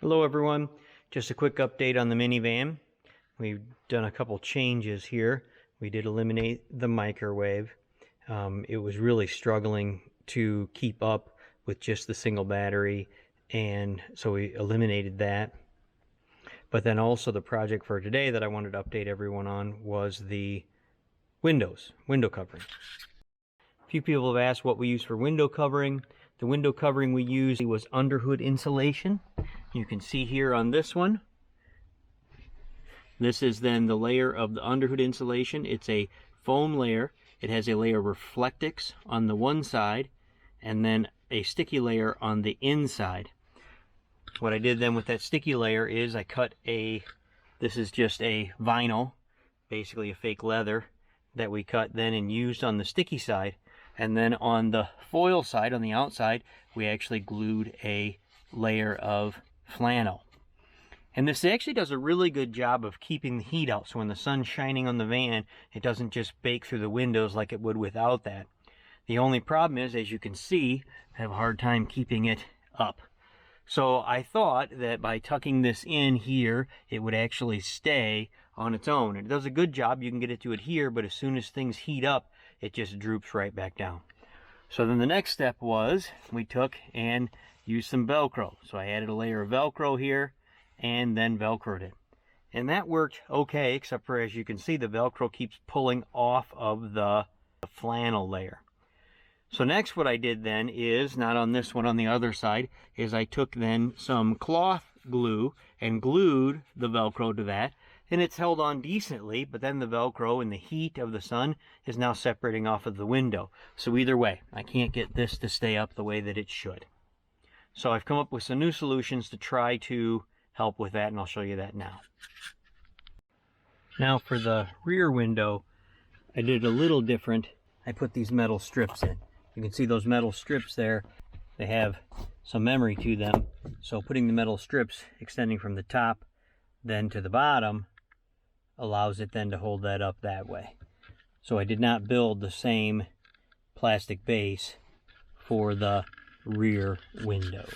Hello everyone, just a quick update on the minivan. We've done a couple changes here. We did eliminate the microwave. It was really struggling to keep up with just the single battery, and so we eliminated that. But then also the project for today that I wanted to update everyone on was the window covering. A few people have asked what we use for window covering. The window covering we used was underhood insulation. You can see here on this one, this is then the layer of the underhood insulation. It's a foam layer. It has a layer of Reflectix on the one side and then a sticky layer on the inside. What I did then with that sticky layer is I cut this is just a vinyl, basically a fake leather that we cut then and used on the sticky side. And then on the foil side, on the outside, we actually glued a layer of flannel. And this actually does a really good job of keeping the heat out, so when the sun's shining on the van, it doesn't just bake through the windows like it would without that. The only problem is, as you can see, I have a hard time keeping it up. So I thought that by tucking this in here, it would actually stay on its own. It does a good job. You can get it to adhere, but as soon as things heat up, it just droops right back down. So then the next step was we took and used some Velcro. So I added a layer of Velcro here and then Velcroed it. And that worked okay, except for, as you can see, the Velcro keeps pulling off of the flannel layer. So next what I did then is, not on this one, on the other side, is I took then some cloth glue and glued the Velcro to that. And it's held on decently, but then the Velcro in the heat of the sun is now separating off of the window. So either way, I can't get this to stay up the way that it should. So I've come up with some new solutions to try to help with that, and I'll show you that now. Now for the rear window, I did a little different. I put these metal strips in. You can see those metal strips there. They have some memory to them. So putting the metal strips extending from the top then to the bottom allows it then to hold that up that way. So I did not build the same plastic base for the rear window.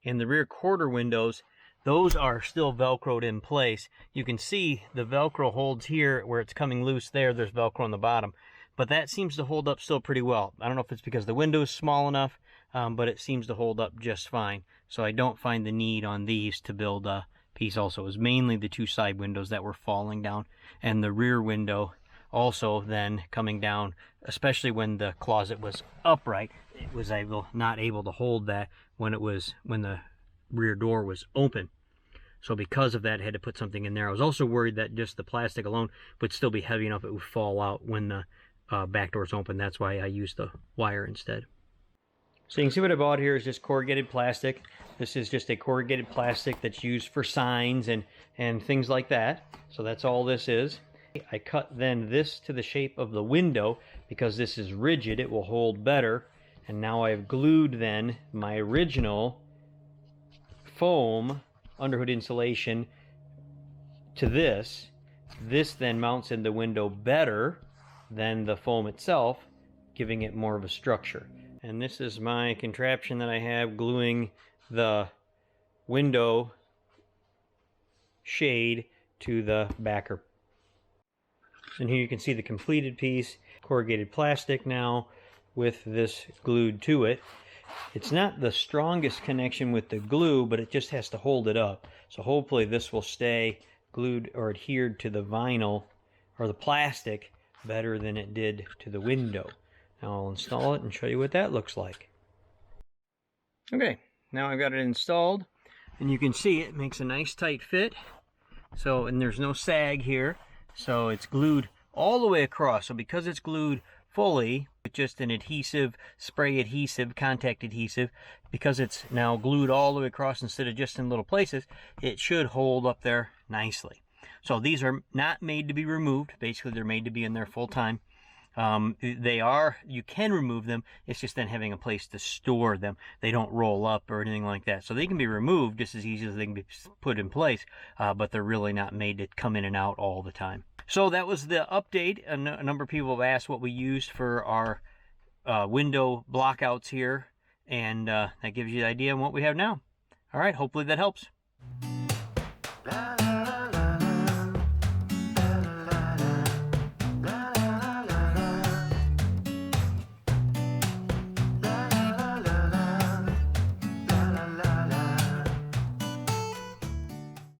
In the rear quarter windows, those are still Velcroed in place. You can see the Velcro holds here where it's coming loose there. There's Velcro on the bottom. But that seems to hold up still pretty well. I don't know if it's because the window is small enough, but it seems to hold up just fine. So I don't find the need on these to build a piece also. It was mainly the two side windows that were falling down, and the rear window also then coming down, especially when the closet was upright. It was not able to hold that when the rear door was open. So because of that, I had to put something in there. I was also worried that just the plastic alone would still be heavy enough it would fall out when the back door's open. That's why I used the wire instead. So you can see what I bought here is just corrugated plastic. This is just a corrugated plastic that's used for signs and things like that. So that's all this is. I cut then this to the shape of the window because this is rigid. It will hold better. And now I've glued then my original foam underhood insulation to this. This then mounts in the window better than the foam itself, giving it more of a structure. And this is my contraption that I have gluing the window shade to the backer. And here you can see the completed piece, corrugated plastic now with this glued to it. It's not the strongest connection with the glue, but it just has to hold it up. So hopefully this will stay glued or adhered to the vinyl or the plastic better than it did to the window. Now I'll install it and show you what that looks like. Okay, now I've got it installed, and you can see it makes a nice tight fit. So, and there's no sag here, so it's glued all the way across. So because it's glued fully with just an adhesive, spray adhesive, contact adhesive, because it's now glued all the way across instead of just in little places, it should hold up there nicely. So these are not made to be removed. Basically, they're made to be in there full time. You can remove them. It's just then having a place to store them. They don't roll up or anything like that. So they can be removed just as easy as they can be put in place, but they're really not made to come in and out all the time. So that was the update. A number of people have asked what we used for our window blockouts here, and that gives you the idea of what we have now. All right, hopefully that helps.